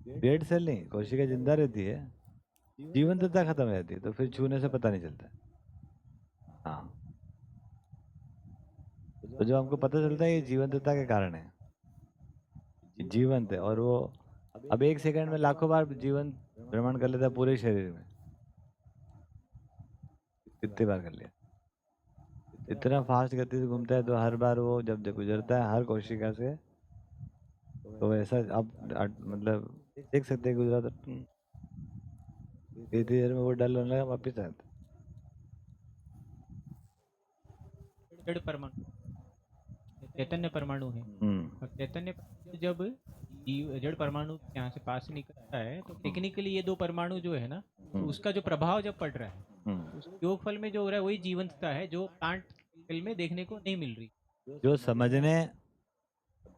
Dead cell नहीं, कोशिका जिंदा रहती है, जीवंतता खत्म रहती है, तो फिर छूने से पता नहीं चलता। हाँ, तो जो हमको पता चलता है ये जीवंतता के कारण है, जीवंत है। और वो अब 1 सेकंड में लाखों बार जीवन भ्रमण कर लेता है पूरे शरीर में। कितनी बार कर लिया, इतना फास्ट गति से घूमता है, तो हर बार वो जब गुजरता है हर कोशिका से, तो ऐसा आप मतलब देख सकते हैं, गुजरा तो इतनी देर में वो डल होने लगा, वापिस आता जड़ परमाणु, चैतन्य परमाणु है। है। और चैतन्य परमाणु जब जड़ परमाणु यहाँ से पास से निकलता है, तो टेक्निकली ये दो परमाणु जो है ना, तो उसका जो प्रभाव जब पड़ रहा है, उस योगफल में जो हो रहा है वही जीवंतता है, जो प्लांट सेल में देखने को नहीं मिल रही। जो समझने,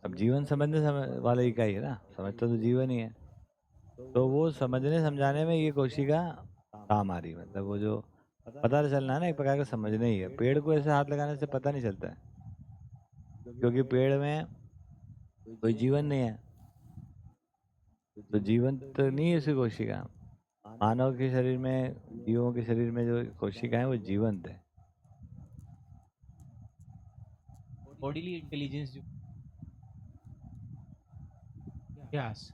अब जीवन समझने वाला ही का ही है ना, समझता तो जीवन ही है, तो वो समझने समझाने में ये कोशिका काम आ रही है। मतलब वो जो पता चलना है ना, एक प्रकार का समझने ही है। पेड़ को ऐसे हाथ लगाने से पता नहीं चलता है, क्योंकि पेड़ में कोई जीवन नहीं है, तो जीवन तो नहीं है उसकी कोशिका। मानव के शरीर में, जीवों के शरीर में जो कोशिका है वो जीवंत है। बॉडीली इंटेलिजेंस जो अभ्यास,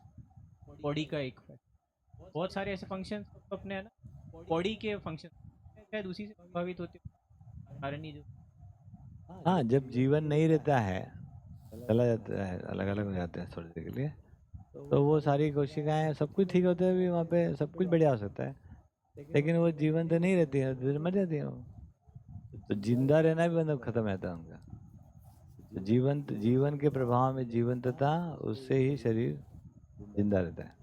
बॉडी का एक बहुत सारे ऐसे फंक्शन अपने है ना, बॉडी के फंक्शन शायद उसी से प्रभावित होते हैं। कारण ही जो हाँ, जब जीवन नहीं रहता है, चला जाता है, अलग अलग हो जाते हैं थोड़ी देर के लिए, तो वो सारी कोशिकाएं सब कुछ ठीक होते हुए भी वहाँ पे सब कुछ बढ़िया हो सकता है, लेकिन वो जीवन तो नहीं रहती है, फिर मर जाती है वो। तो जिंदा रहना भी मतलब खत्म रहता है उनका। तो जीवन के प्रभाव में जीवंतता, उससे ही शरीर जिंदा रहता है।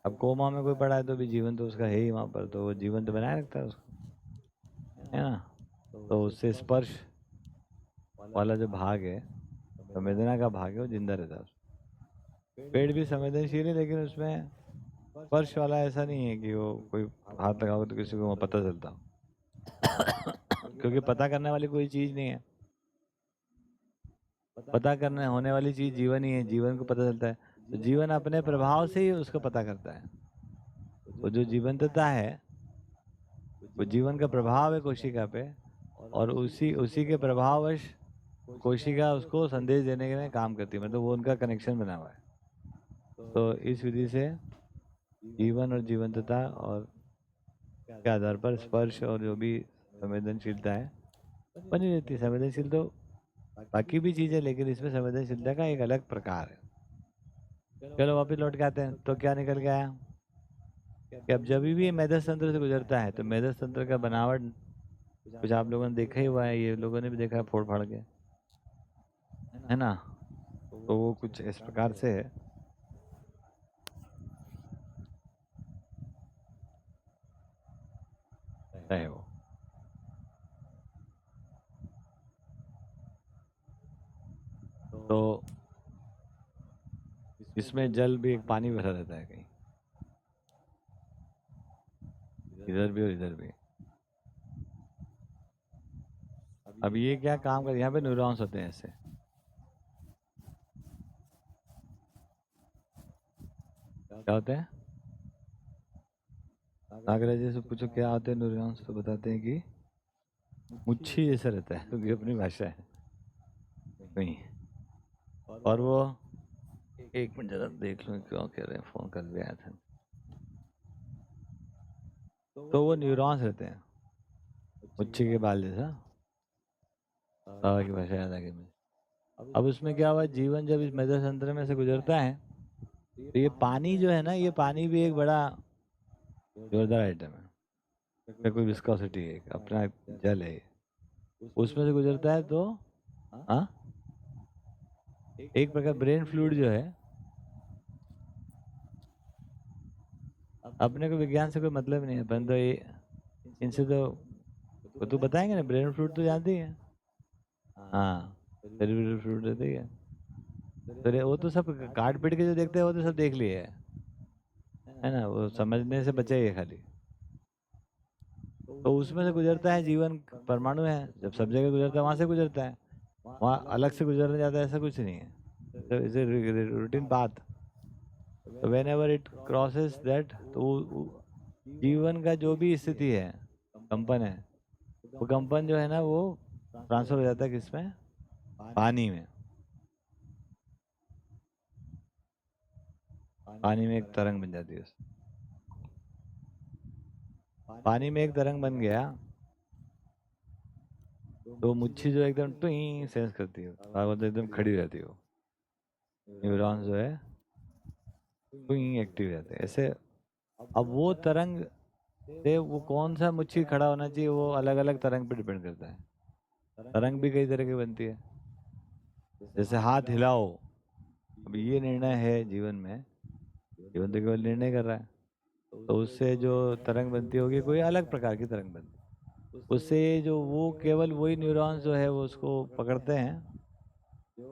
अब कोमा में कोई पड़ा है तो भी जीवन तो उसका है ही वहाँ पर, तो वो जीवन तो बनाए रखता है उसको, है ना। तो उससे स्पर्श वाला जो भाग है, संवेदना का भाग है, वो जिंदा रहता है उसमें। पेड़ भी संवेदनशील है, लेकिन उसमें स्पर्श वाला ऐसा नहीं है कि वो कोई हाथ लगाओगे तो किसी को वहाँ पता चलता हो। क्योंकि पता करने वाली कोई चीज नहीं है, पता करने होने वाली चीज जीवन ही है, जीवन को पता चलता है। तो जीवन अपने प्रभाव से ही उसको पता करता है। वो जो जीवंतता है, वो जीवन का प्रभाव है कोशिका पे, और उसी उसी के प्रभाववश कोशिका उसको संदेश देने में काम करती है। मतलब वो उनका कनेक्शन बना हुआ है। तो इस विधि से जीवन और जीवंतता और के आधार पर स्पर्श और जो भी संवेदनशीलता है बनी रहती है। संवेदनशील तो बाकी भी चीज़ है, लेकिन इसमें संवेदनशीलता का एक अलग प्रकार है। चलो वापिस लौट के आते हैं, तो क्या निकल के आया कि अब जब भी ये मेधस तंत्र से गुजरता है, तो मेधस तंत्र का बनावट कुछ आप लोगों ने देखा ही हुआ है, ये लोगों ने भी देखा है फोड़ फाड़ के, है ना। तो वो कुछ इस प्रकार से है वो। तो इसमें जल भी, एक पानी भरा रहता है कहीं, इधर भी और इधर भी। अब ये क्या काम कर, यहाँ पे न्यूरॉन्स होते हैं ऐसे, क्या होते हैं, नागराज जी से पूछो क्या होते हैं न्यूरॉन्स, तो बताते हैं कि मुच्छी जैसा रहता है, क्योंकि अपनी भाषा है नहीं। और वो, एक मिनट जरा देख लो क्यों कह रहे हैं, फोन कर भी आया था। तो वो न्यूरॉन्स रहते हैं मुच्छी के बाल जैसा, बाबा की भाषा याद आ गई मुझे। अब उसमें क्या हुआ, जीवन जब इस मेधस तंत्र में से गुजरता है, तो ये पानी जो है ना, ये पानी भी एक बड़ा जोरदार आइटम है। इसमें कोई विस्कोसिटी है, अपना जल है, उसमें से गुजरता है तो हाँ, एक प्रकार ब्रेन फ्लूइड जो है, अपने को विज्ञान से कोई मतलब नहीं है, परंतु ये इनसे तो तू बताएंगे ना, ब्रेन फ्लूइड तो जानती है। हाँ, सेरिब्रल फ्लूइड रहती है, तो वो तो सब काट पीट के जो देखते हैं वो तो सब देख लिए है ना, वो समझने से बचे ही खाली। तो उसमें से गुजरता है जीवन, परमाणु है, जब सब जगह गुजरता है वहां से गुजरता है, वहाँ अलग से गुजरने जाता है ऐसा कुछ नहीं है। तो इसे रूटीन बात। तो when ever it crosses that, तो जीवन का जो भी स्थिति है, कंपन है, वो कंपन जो है ना वो ट्रांसफर हो जाता है किसमें? पानी में। पानी में एक तरंग बन जाती है उसमें। पानी में एक तरंग बन गया तो मुच्छी जो एकदम टुई सेंस करती है, तो एकदम खड़ी रहती है, वो न्यूरॉन्स जो है टुई एक्टिव रहते हैं ऐसे। अब वो तरंग से वो कौन सा मुच्छी खड़ा होना चाहिए, वो अलग अलग तरंग पे डिपेंड करता है। तरंग भी कई तरह की बनती है, जैसे हाथ हिलाओ। अब ये निर्णय है जीवन में, जीवन तो केवल निर्णय कर रहा है, तो उससे जो तरंग बनती होगी कोई अलग प्रकार की तरंग बनती है। उससे जो वो केवल वही न्यूरॉन्स जो है वो उसको पकड़ते हैं,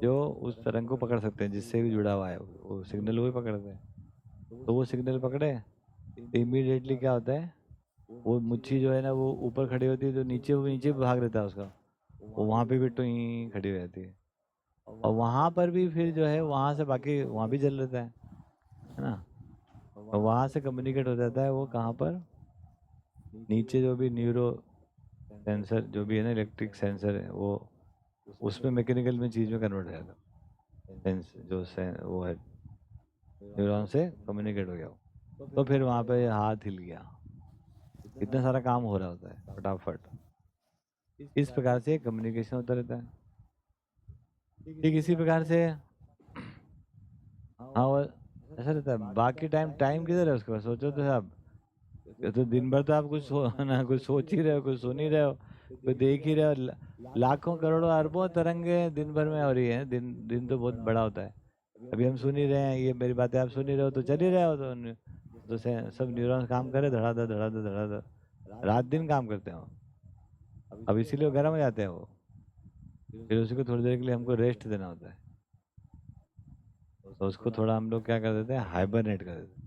जो उस तरंग को पकड़ सकते हैं, जिससे भी जुड़ा हुआ है वो सिग्नल वही पकड़ते हैं। तो वो सिग्नल पकड़े तो इमीडिएटली क्या होता है, वो मुच्छी जो है ना वो ऊपर खड़ी होती है, जो नीचे वो नीचे भाग रहता है उसका, वो वहाँ पे भी टुई खड़ी रहती है। और वहाँ पर भी फिर जो है वहाँ से बाकी वहाँ भी जल रहता है ना। और वहाँ से कम्युनिकेट हो जाता है वो कहाँ पर, नीचे जो भी न्यूरो सेंसर जो भी है ना, इलेक्ट्रिक सेंसर है, वो उसमें मैकेनिकल में चीज़ में कन्वर्ट हो जाता है। सेंस जो वो है न्यूरॉन से कम्युनिकेट हो गया वो, तो फिर वहाँ पे हाथ हिल गया। इतना सारा काम हो रहा होता है फटाफट। इस प्रकार से कम्युनिकेशन होता रहता है। ठीक इसी प्रकार से हाँ वो ऐसा रहता है। बाकी टाइम टाइम किधर है उसके पास, सोचो तो आप, ये तो दिन भर तो आप कुछ ना कुछ सोच ही रहे हो, कुछ सुन ही रहे हो, कुछ देख ही रहे हो। लाखों करोड़ों अरबों तरंगे दिन भर में हो रही है। दिन दिन तो बहुत बड़ा होता है। अभी हम सुन ही रहे हैं, ये मेरी बातें आप सुन ही रहे हो, तो चल ही रहे हो, तो सब न्यूरॉन्स काम करे धड़ाधड़ धड़ाधड़ धड़ाधड़, रात दिन काम करते हैं वो। अब इसीलिए गर्म हो जाते हैं वो, फिर उसी को थोड़ी देर के लिए हमको रेस्ट देना होता है। तो उसको थोड़ा हम लोग क्या कर देते हैं, हाइबरनेट कर देते हैं।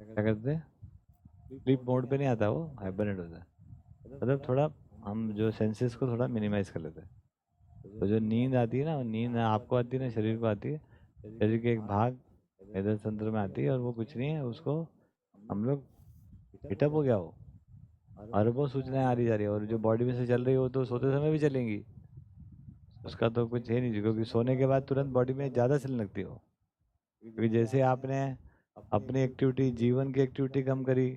क्या करते हैं, स्लीप मोड पे नहीं आता वो, हाइबरनेट होता है। मतलब थोड़ा हम जो सेंसेस को थोड़ा मिनिमाइज कर लेते हैं। तो जो नींद आती है ना, वो नींद आपको आती है ना, शरीर को आती है, शरीर के एक भाग मेधल तंत्र में आती है, और वो कुछ नहीं है, उसको हम लोग हिटअप हो गया वो, अरबों सूचनाएं आ रही जा रही है, और जो बॉडी में से चल रही है वो तो सोते समय भी चलेंगी, उसका तो कुछ है नहीं, क्योंकि सोने के बाद तुरंत बॉडी में ज़्यादा चलने लगती है वो। क्योंकि जैसे आपने अपनी एक्टिविटी, जीवन की एक्टिविटी कम करी,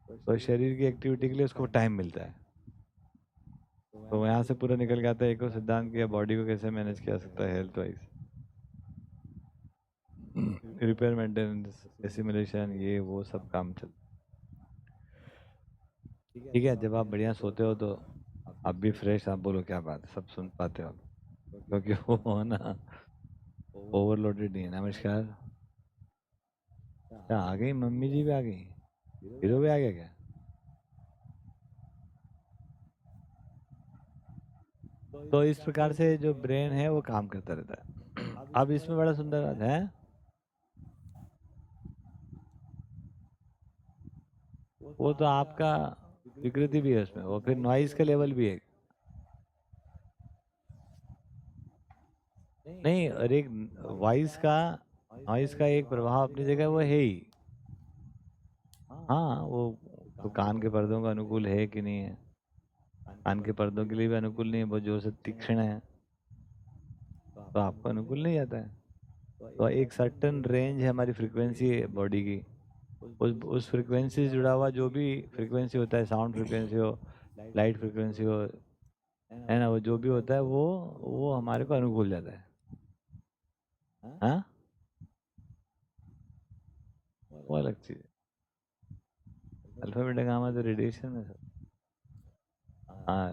तो शरीर की एक्टिविटी के लिए उसको टाइम मिलता है। तो यहाँ से पूरा निकल के आता है एक और सिद्धांत किया, बॉडी को कैसे मैनेज किया सकता है health wise, repair maintenance assimilation ये वो सब काम चल। ठीक है, जब आप बढ़िया सोते हो तो आप भी फ्रेश, आप बोलो क्या बात है, सब सुन पाते हो आप, क्योंकि वो ना ओवरलोडेड नहीं है। नमस्कार, क्या आ गई मम्मी जी भी आ गई, हीरो भी आ गया क्या? तो इस प्रकार से जो ब्रेन है वो काम करता रहता है। अब इसमें बड़ा सुंदर बात है, वो तो आपका विकृति भी है उसमें, वो फिर नॉइज का लेवल भी है। नहीं, और एक वॉइस का, नॉइज का एक प्रभाव अपनी जगह वो है ही। हाँ वो तो कान के पर्दों का अनुकूल है कि नहीं है, कान के पर्दों के लिए भी अनुकूल नहीं है, बहुत जोर से तीक्ष्ण है, तो आपको अनुकूल नहीं जाता है। तो एक सर्टन रेंज है हमारी फ्रीक्वेंसी है बॉडी की, उस फ्रीक्वेंसी से जुड़ा हुआ जो भी फ्रीक्वेंसी होता है, साउंड फ्रीक्वेंसी हो, लाइट फ्रीक्वेंसी हो, है ना, वो जो भी होता है वो हमारे को अनुकूल जाता है। हाँ वो अलग चीज है। अल्फा बीटा गामा तो रेडिएशन है सर। हाँ